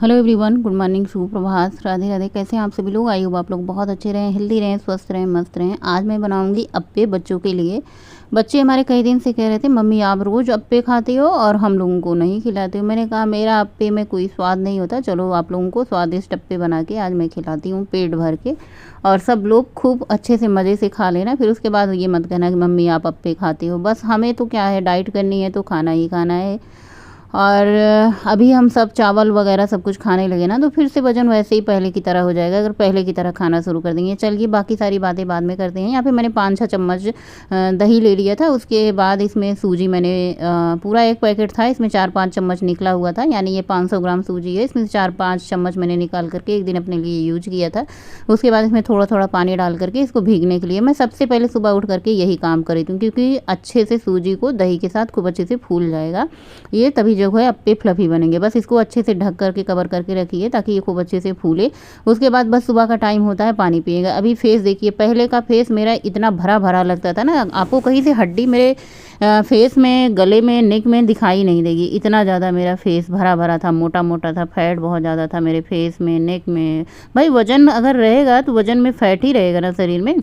Hello everyone, good morning, सुप्रभात, राधे राधे। कैसे हैं आप सभी लोग? आई होप आप लोग बहुत अच्छे रहें, हेल्दी रहें, स्वस्थ रहें, मस्त रहें। आज मैं बनाऊंगी अप्पे बच्चों के लिए। बच्चे हमारे कई दिन से कह रहे थे मम्मी आप रोज़ अप्पे खाते हो और हम लोगों को नहीं खिलाते हो। मैंने कहा मेरा अप्पे में कोई स्वाद नहीं होता, चलो आप लोगों को स्वादिष्ट अप्पे बना के आज मैं खिलाती हूँ पेट भर के, और सब लोग खूब अच्छे से मज़े से खा लेना। फिर उसके बाद ये मत कहना कि मम्मी आप अप्पे खाते हो। बस हमें तो क्या है, डाइट करनी है तो खाना ही खाना है। और अभी हम सब चावल वगैरह सब कुछ खाने लगे ना, तो फिर से वज़न वैसे ही पहले की तरह हो जाएगा अगर पहले की तरह खाना शुरू कर देंगे। चलिए बाकी सारी बातें बाद में करते हैं। यहाँ पे मैंने 5-6 चम्मच दही ले लिया था। उसके बाद इसमें सूजी मैंने पूरा एक पैकेट था, इसमें 4-5 चम्मच निकला हुआ था, यानी ये 500 ग्राम सूजी है। इसमें से 4-5 चम्मच मैंने निकाल करके एक दिन अपने लिए यूज किया था। उसके बाद इसमें थोड़ा थोड़ा पानी डाल करके इसको भीगने के लिए मैं सबसे पहले सुबह उठ करके यही काम करी थी, क्योंकि अच्छे से सूजी को दही के साथ खूब अच्छे से फूल जाएगा ये, तभी जो है अप्पे फ्लफी बनेंगे। बस इसको अच्छे से ढक करके कवर करके रखिए ताकि ये खूब अच्छे से फूले। उसके बाद बस सुबह का टाइम होता है, पानी पिएगा। अभी फेस देखिए, पहले का फेस मेरा इतना भरा भरा लगता था ना, आपको कहीं से हड्डी मेरे फेस में, गले में, नेक में दिखाई नहीं देगी। इतना ज़्यादा मेरा फेस भरा भरा था, मोटा मोटा था, फैट बहुत ज़्यादा था मेरे फेस में, नेक में। भाई वज़न अगर रहेगा तो वज़न में फैट ही रहेगा ना शरीर में।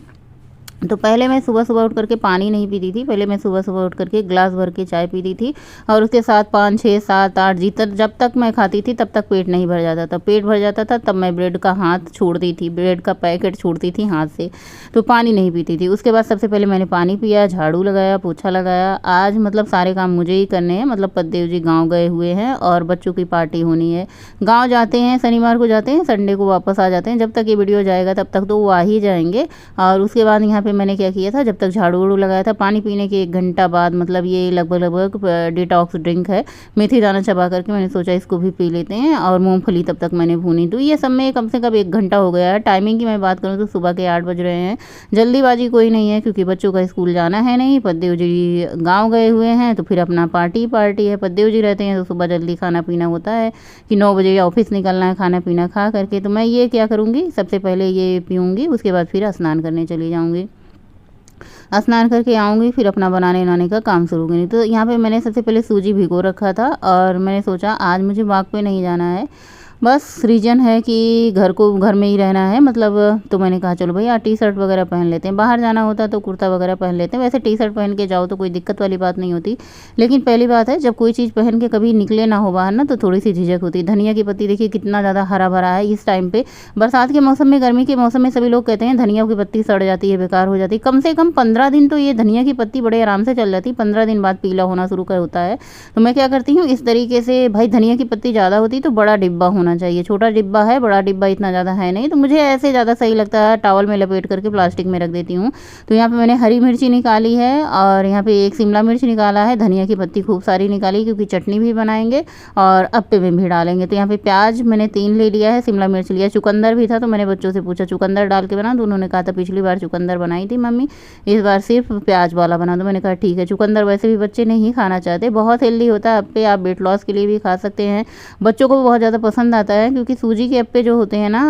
तो पहले मैं सुबह सुबह उठ करके पानी नहीं पीती थी, पहले मैं सुबह सुबह उठ करके ग्लास भर के चाय पीती थी, और उसके साथ 5-6-7-8 जितना जब तक मैं खाती थी तब तक पेट नहीं भर जाता था। पेट भर जाता था तब मैं ब्रेड का हाथ छोड़ती थी, ब्रेड का पैकेट छोड़ती थी हाथ से, तो पानी नहीं पीती थी। उसके बाद सबसे पहले मैंने पानी पिया, झाड़ू लगाया, पोछा लगाया। आज मतलब सारे काम मुझे ही करने हैं, मतलब पद्देव जी गाँव गए हुए हैं और बच्चों की पार्टी होनी है। गाँव जाते हैं, शनिवार को जाते हैं, संडे को वापस आ जाते हैं। जब तक ये वीडियो जाएगा तब तक तो वो आ ही जाएंगे। और उसके बाद यहाँ मैंने क्या किया था, जब तक झाड़ू वाड़ू लगाया था, पानी पीने के 1 घंटा बाद, मतलब ये लगभग डिटॉक्स ड्रिंक है, मेथी दाना चबा करके मैंने सोचा इसको भी पी लेते हैं। और मूंगफली तब तक मैंने भूनी। तो ये सब में कम से कम 1 घंटा हो गया है। टाइमिंग की मैं बात करूँ तो सुबह के 8 बज रहे हैं। जल्दीबाजी कोई नहीं है क्योंकि बच्चों का स्कूल जाना है नहीं, पद्देव जी गाँव गए हुए हैं, तो फिर अपना पार्टी है। पद्देव जी रहते हैं तो सुबह जल्दी खाना पीना होता है कि 9 बजे ऑफिस निकलना है, खाना पीना खा करके। तो मैं ये क्या करूँगी, सबसे पहले ये पीऊँगी, उसके बाद फिर स्नान करने चली जाऊँगी। स्नान करके आऊँगी, फिर अपना बनाने बनाने का काम शुरू करूँगी। तो यहाँ पे मैंने सबसे पहले सूजी भिगो रखा था, और मैंने सोचा आज मुझे वॉक पे नहीं जाना है, बस रीज़न है कि घर में ही रहना है, मतलब। तो मैंने कहा चलो भैया टी शर्ट वगैरह पहन लेते हैं, बाहर जाना होता तो कुर्ता वगैरह पहन लेते हैं। वैसे टी शर्ट पहन के जाओ तो कोई दिक्कत वाली बात नहीं होती, लेकिन पहली बात है जब कोई चीज़ पहन के कभी निकले ना हो बाहर ना, तो थोड़ी सी झिझक होती है। धनिया की पत्ती देखिए कितना ज़्यादा हरा भरा है इस टाइम पे, बरसात के मौसम में, गर्मी के मौसम में सभी लोग कहते हैं धनिया की पत्ती सड़ जाती है, बेकार हो जाती है। कम से कम 15 दिन तो ये धनिया की पत्ती बड़े आराम से चल जाती है, 15 दिन बाद पीला होना शुरू कर होता है। तो मैं क्या करती हूँ इस तरीके से, भाई धनिया की पत्ती ज़्यादा होती तो बड़ा डिब्बा होना चाहिए, छोटा डिब्बा है, बड़ा डिब्बा इतना ज़्यादा है नहीं, तो मुझे ऐसे ज़्यादा सही लगता है। टॉवल में लपेट करके प्लास्टिक में रख देती हूँ। तो यहाँ पे मैंने हरी मिर्ची निकाली है, और यहाँ पे 1 शिमला मिर्च निकाला है, धनिया की पत्ती खूब सारी निकाली क्योंकि चटनी भी बनाएंगे और अप्पे में भी डालेंगे। तो यहाँ पे प्याज मैंने 3 ले लिया है, शिमला मिर्च लिया, चुकंदर भी था। तो मैंने बच्चों से पूछा चुकंदर डाल के बना, तो उन्होंने कहा था पिछली बार चुकंदर बनाई थी मम्मी, इस बार सिर्फ प्याज वाला बना दो। मैंने कहा ठीक है। चुकंदर वैसे भी बच्चे नहीं खाना चाहते, बहुत हेल्दी होता है अप्पे, आप वेट लॉस के लिए भी खा सकते हैं। बच्चों को बहुत ज़्यादा पसंद आता है क्योंकि सूजी के अप्पे जो होते हैं ना,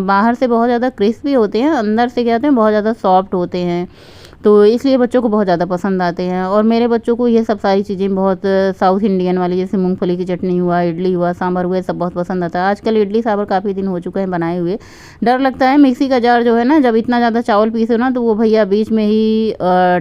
बाहर से बहुत ज़्यादा क्रिस्पी होते हैं, अंदर से क्या होते हैं बहुत ज़्यादा सॉफ्ट होते हैं, तो इसलिए बच्चों को बहुत ज़्यादा पसंद आते हैं। और मेरे बच्चों को ये सब सारी चीज़ें बहुत साउथ इंडियन वाली, जैसे मूंगफली की चटनी हुआ, इडली हुआ, सांभर हुआ, सब बहुत पसंद आता है। आजकल इडली सांभर काफ़ी दिन हो चुके हैं बनाए हुए। डर लगता है मिक्सी का जार जो है ना, जब इतना ज़्यादा चावल पीसो ना, तो वो भैया बीच में ही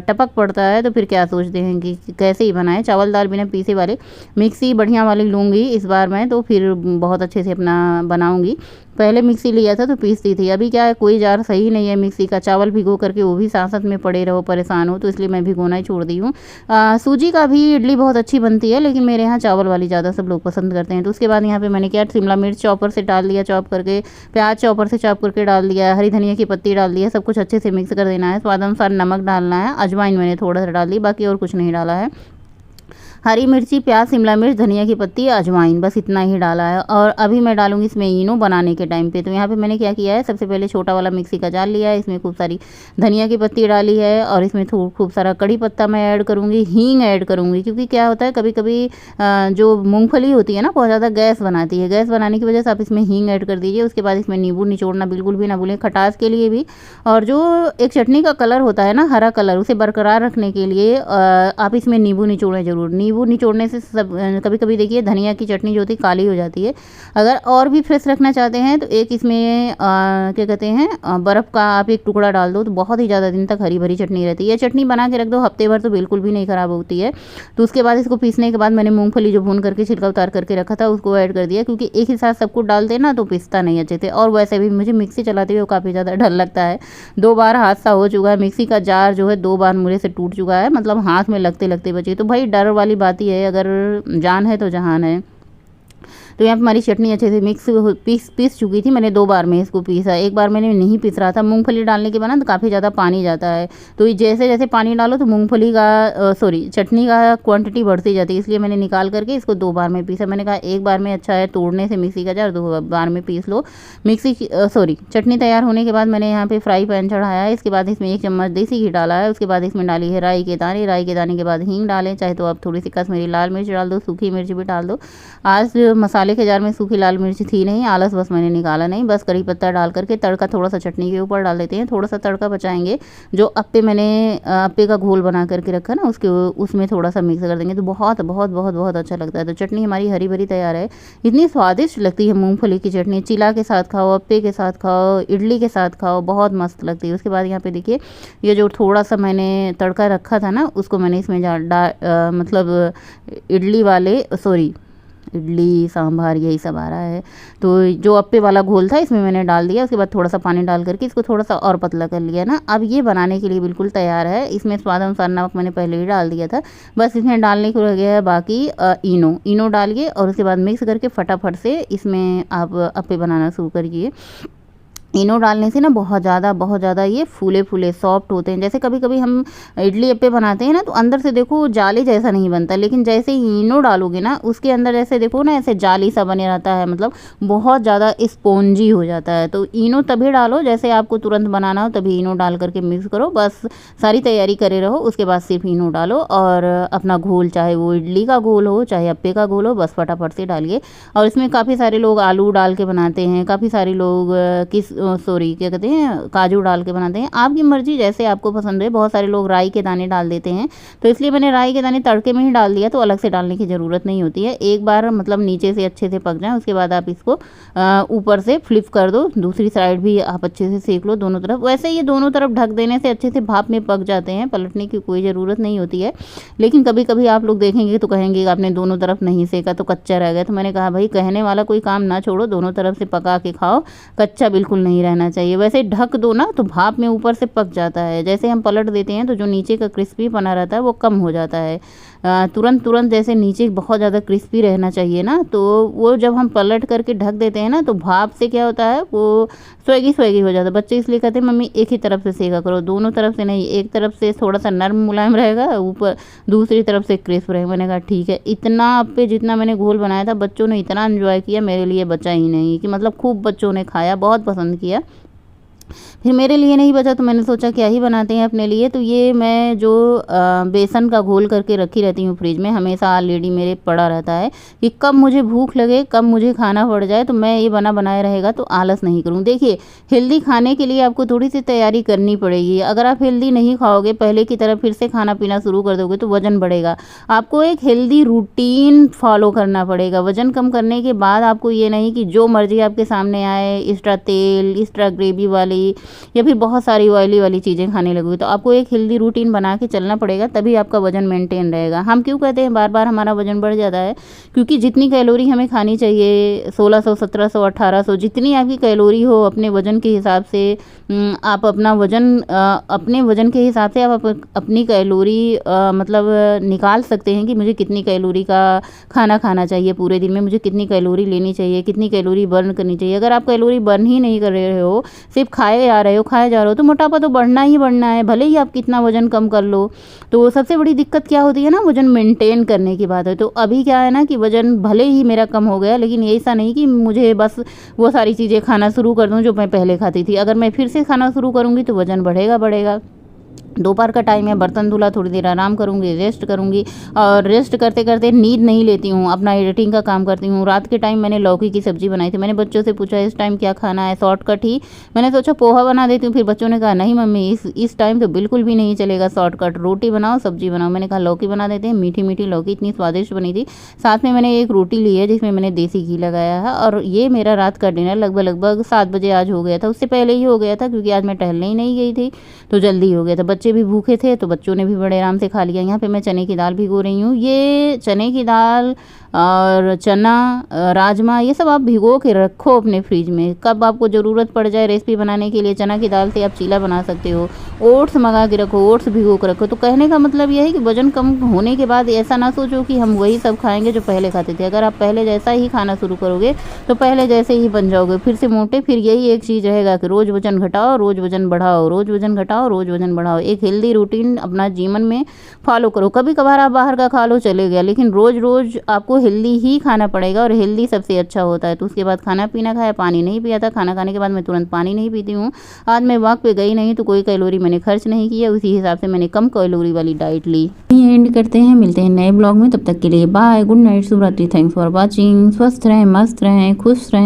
टपक पड़ता है, तो फिर क्या सोचते हैं कि कैसे ही बनाए। चावल दाल बिना पीसे वाले मिक्सी बढ़िया वाली लूँगी इस बार मैं, तो फिर बहुत अच्छे से अपना बनाऊँगी। पहले मिक्सी लिया था तो पीसती थी, अभी क्या है कोई जार सही नहीं है मिक्सी का, चावल भिगो करके वो भी साथ साथ में पड़े रहो, परेशान हो, तो इसलिए मैं भिगोना ही छोड़ दी हूँ। सूजी का भी इडली बहुत अच्छी बनती है, लेकिन मेरे यहाँ चावल वाली ज़्यादा सब लोग पसंद करते हैं। तो उसके बाद यहाँ पे मैंने क्या, शिमला मिर्च चॉपर से डाल दिया चॉप करके, प्याज चॉपर से चॉप करके डाल दिया, हरी धनिया की पत्ती डाल दिया, सब कुछ अच्छे से मिक्स कर देना है। स्वाद अनुसार नमक डालना है, अजवाइन मैंने थोड़ा सा डाल दी, बाकी और कुछ नहीं डाला है। हरी मिर्ची, प्याज, शिमला मिर्च, धनिया की पत्ती, अजवाइन, बस इतना ही डाला है। और अभी मैं डालूंगी इसमें इनो बनाने के टाइम पे। तो यहाँ पे मैंने क्या किया है, सबसे पहले छोटा वाला मिक्सी का जार लिया है, इसमें खूब सारी धनिया की पत्ती डाली है, और इसमें खूब सारा कड़ी पत्ता मैं ऐड करूँगी, हींग ऐड करूँगी, क्योंकि क्या होता है कभी कभी जो मूँगफली होती है ना बहुत ज़्यादा गैस बनाती है, गैस बनाने की वजह से आप इसमें हींग ऐड कर दीजिए। उसके बाद इसमें नींबू निचोड़ना बिल्कुल भी ना भूलें, खटास के लिए भी। और जो एक चटनी का कलर होता है ना, हरा कलर, उसे बरकरार रखने के लिए आप इसमें नींबू निचोड़ें जरूर। ज़रूर। नींबू निचोड़ने से सब कभी कभी देखिए धनिया की चटनी जो होती है काली हो जाती है। अगर और भी फ्रेश रखना चाहते हैं तो एक इसमें क्या कहते हैं बर्फ़ का आप एक टुकड़ा डाल दो तो बहुत ही ज़्यादा दिन तक हरी भरी चटनी रहती है। चटनी बना के रख दो हफ्ते भर तो बिल्कुल भी नहीं ख़राब होती है। तो उसके बाद इसको पीसने के बाद मैंने मूंगफली जो भून करके छिलका उतार करके रखा था उसको ऐड कर दिया, क्योंकि एक ही साथ सब कुछ डाल देना तो पिसता नहीं अच्छे से। और वैसे भी मुझे मिक्सी चलाते हुए काफ़ी ज़्यादा डर लगता है। 2 बार हादसा हो चुका है, मिक्सी का जार जो है 2 बार मुझे से टूट चुका है, मतलब हाथ में लगते लगते बची। तो भाई डर वाली बात ही है, अगर जान है तो जहान है। तो यहाँ पे हमारी चटनी अच्छे से पीस चुकी थी। मैंने 2 बार में इसको पीसा, एक बार मैंने नहीं पीस रहा था। मूंगफली डालने के बाद ना तो काफ़ी ज़्यादा पानी जाता है, तो जैसे जैसे पानी डालो तो मूंगफली का चटनी का क्वांटिटी बढ़ती जाती है, इसलिए मैंने निकाल करके इसको 2 बार में पीसा। मैंने कहा एक बार में अच्छा है तोड़ने से मिक्सी का जार, 2 बार में पीस लो। चटनी तैयार होने के बाद मैंने यहाँ पे फ्राई पैन चढ़ाया है। इसके बाद इसमें 1 चम्मच देसी घी डाला है। उसके बाद इसमें डाली है राई के दाने। राई के दाने के बाद हींग डालें, चाहे तो आप थोड़ी सी कश्मीरी लाल मिर्च डाल दो, सूखी मिर्च भी डाल दो। आज मसाले के जार में सूखी लाल मिर्च थी नहीं, आलस बस मैंने निकाला नहीं। बस करी पत्ता डाल करके तड़का थोड़ा सा चटनी के ऊपर डाल देते हैं, थोड़ा सा तड़का बचाएंगे। जो अप्पे का घोल बना करके रखा ना उसमें थोड़ा सा मिक्स कर देंगे तो बहुत बहुत बहुत बहुत अच्छा लगता है। तो चटनी हमारी हरी भरी तैयार है। इतनी स्वादिष्ट लगती है मूंगफली की चटनी। चिला के साथ खाओ, अप्पे के साथ खाओ, इडली के साथ खाओ, बहुत मस्त लगती है। उसके बाद यहाँ पे देखिए ये जो थोड़ा सा मैंने तड़का रखा था ना उसको मैंने इसमें मतलब इडली सांभर यही सब आ रहा है। तो जो अप्पे वाला घोल था इसमें मैंने डाल दिया। उसके बाद थोड़ा सा पानी डाल करके इसको थोड़ा सा और पतला कर लिया ना। अब ये बनाने के लिए बिल्कुल तैयार है। इसमें स्वाद अनुसार नमक मैंने पहले ही डाल दिया था, बस इसमें डालने को रह गया है बाकी इनो डालिए और उसके बाद मिक्स करके फटाफट से इसमें आप अप्पे बनाना शुरू करिए। इनो डालने से ना बहुत ज़्यादा ये फूले फूले सॉफ्ट होते हैं। जैसे कभी कभी हम इडली अप्पे बनाते हैं ना तो अंदर से देखो जाली जैसा नहीं बनता, लेकिन जैसे ही इनो डालोगे ना उसके अंदर ऐसे देखो ना ऐसे जाली सा बने रहता है, मतलब बहुत ज़्यादा स्पॉन्जी हो जाता है। तो इनो तभी डालो जैसे आपको तुरंत बनाना हो, तभी इनो डाल करके मिक्स करो। बस सारी तैयारी करे रहो, उसके बाद सिर्फ इनो डालो और अपना घोल, चाहे वो इडली का घोल हो चाहे अप्पे का घोल हो, बस फटाफट से डालिए। और इसमें काफ़ी सारे लोग आलू डाल के बनाते हैं, काफ़ी सारे लोग क्या कहते हैं काजू डाल के बनाते हैं। आपकी मर्जी, जैसे आपको पसंद है। बहुत सारे लोग राई के दाने डाल देते हैं, तो इसलिए मैंने राई के दाने तड़के में ही डाल दिया, तो अलग से डालने की ज़रूरत नहीं होती है। एक बार मतलब नीचे से अच्छे से पक जाए उसके बाद आप इसको ऊपर से फ्लिप कर दो, दूसरी साइड भी आप अच्छे से सेक लो दोनों तरफ। वैसे ये दोनों तरफ ढक देने से अच्छे से भाप में पक जाते हैं, पलटने की कोई ज़रूरत नहीं होती है। लेकिन कभी कभी आप लोग देखेंगे तो कहेंगे कि आपने दोनों तरफ नहीं सेका तो कच्चा रह गया। तो मैंने कहा भाई कहने वाला कोई काम ना छोड़ो, दोनों तरफ से पका के खाओ, कच्चा बिल्कुल नहीं रहना चाहिए। वैसे ढक दो ना तो भाप में ऊपर से पक जाता है, जैसे हम पलट देते हैं तो जो नीचे का क्रिस्पी बना रहता है वो कम हो जाता है। तुरंत जैसे नीचे बहुत ज़्यादा क्रिस्पी रहना चाहिए ना, तो वो जब हम पलट करके ढक देते हैं ना तो भाप से क्या होता है वो स्वेगी हो जाता है। बच्चे इसलिए कहते हैं मम्मी एक ही तरफ से सेका करो, दोनों तरफ से नहीं, एक तरफ से थोड़ा सा नरम मुलायम रहेगा, ऊपर दूसरी तरफ से क्रिस्प रहेगा। मैंने कहा ठीक है। इतना अप्पे जितना मैंने घोल बनाया था बच्चों ने इतना एंजॉय किया, मेरे लिए बचा ही नहीं, कि मतलब खूब बच्चों ने खाया, बहुत पसंद किया। फिर मेरे लिए नहीं बचा तो मैंने सोचा क्या ही बनाते हैं अपने लिए। तो ये मैं जो बेसन का घोल करके रखी रहती हूँ फ्रिज में, हमेशा ऑलरेडी मेरे पड़ा रहता है कि कब मुझे भूख लगे, कब मुझे खाना पड़ जाए तो मैं ये बनाया रहेगा तो आलस नहीं करूँ। देखिए हेल्दी खाने के लिए आपको थोड़ी सी तैयारी करनी पड़ेगी। अगर आप हेल्दी नहीं खाओगे, पहले की तरह फिर से खाना पीना शुरू कर दोगे तो वजन बढ़ेगा। आपको एक हेल्दी रूटीन फॉलो करना पड़ेगा। वजन कम करने के बाद आपको ये नहीं कि जो मर्जी आपके सामने आए, एक्स्ट्रा तेल, एक्स्ट्रा ग्रेवी वाली या फिर बहुत सारी ऑयली वाली चीज़ें खाने लगोगे। तो आपको एक हेल्दी रूटीन बना के चलना पड़ेगा, तभी आपका वजन मेंटेन रहेगा। हम क्यों कहते हैं बार बार हमारा वजन बढ़ जाता है? क्योंकि जितनी कैलोरी हमें खानी चाहिए 1600, 1700, 1800, जितनी आपकी कैलोरी हो अपने वजन के हिसाब से, आप अपना वजन अपने वजन के हिसाब से आप अपनी कैलोरी मतलब निकाल सकते हैं कि मुझे कितनी कैलोरी का खाना खाना चाहिए पूरे दिन में, मुझे कितनी कैलोरी लेनी चाहिए, कितनी कैलोरी बर्न करनी चाहिए। अगर आप कैलोरी बर्न ही नहीं कर रहे हो, सिर्फ खाए जा रहे हो तो मोटापा तो बढ़ना ही बढ़ना है, भले ही आप कितना वजन कम कर लो। तो सबसे बड़ी दिक्कत क्या होती है ना, वजन मेंटेन करने की बात है। तो अभी क्या है ना कि वजन भले ही मेरा कम हो गया, लेकिन ऐसा नहीं कि मुझे बस वो सारी चीज़ें खाना शुरू कर दूं जो मैं पहले खाती थी। अगर मैं फिर से खाना शुरू करूँगी तो वजन बढ़ेगा। दोपहर का टाइम है, बर्तन धुला, थोड़ी देर आराम करूँगी, रेस्ट करूँगी और रेस्ट करते करते नींद नहीं लेती हूँ, अपना एडिटिंग का काम करती हूँ। रात के टाइम मैंने लौकी की सब्ज़ी बनाई थी। मैंने बच्चों से पूछा इस टाइम क्या खाना है, शॉर्टकट ही। मैंने सोचा पोहा बना देती हूँ, फिर बच्चों ने कहा नहीं मम्मी इस टाइम तो बिल्कुल भी नहीं चलेगा, शॉर्टकट रोटी बनाओ सब्ज़ी बनाओ। मैंने कहा लौकी बना देते हैं। मीठी मीठी लौकी इतनी स्वादिष्ट बनी थी। साथ में मैंने एक रोटी ली है जिसमें मैंने देसी घी लगाया है। और ये मेरा रात का डिनर लगभग 7 बजे आज हो गया था। उससे पहले ही हो गया था क्योंकि आज मैं टहलने ही नहीं गई थी, तो जल्दी हो गया था। बच्चे भी भूखे थे तो बच्चों ने भी बड़े आराम से खा लिया। यहाँ पे मैं चने की दाल भिगो रही हूँ। ये चने की दाल और चना राजमा ये सब आप भिगो के रखो अपने फ्रिज में, कब आपको ज़रूरत पड़ जाए रेसिपी बनाने के लिए। चना की दाल से आप चीला बना सकते हो। ओट्स मंगा के रखो, ओट्स भिगो के रखो। तो कहने का मतलब यह है कि वजन कम होने के बाद ऐसा ना सोचो कि हम वही सब खाएंगे जो पहले खाते थे। अगर आप पहले जैसा ही खाना शुरू करोगे तो पहले जैसे ही बन जाओगे, फिर से मोटे। फिर यही एक चीज़ रहेगा कि रोज़ वजन घटाओ, रोज़ वजन बढ़ाओ, रोज़ वजन घटाओ, रोज़ वजन बढ़ाओ। एक हेल्दी रूटीन अपना जीवन में फॉलो करो। कभी कभार आप बाहर का खा लो चले गया, लेकिन रोज़ रोज़ आपको हेल्दी ही खाना पड़ेगा और हेल्दी सबसे अच्छा होता है। तो उसके बाद खाना पीना खाया, पानी नहीं पिया था। खाना खाने के बाद मैं तुरंत पानी नहीं पीती हूँ। आज मैं वॉक पे गई नहीं तो कोई कैलोरी मैंने खर्च नहीं किया, उसी हिसाब से मैंने कम कैलोरी वाली डाइट ली। एंड करते हैं, मिलते हैं नए ब्लॉग में, तब तक के लिए बाय, गुड नाइट, शुभ रात्रि, थैंक्स फॉर वॉचिंग। स्वस्थ रहें, मस्त रहें, खुश रहें।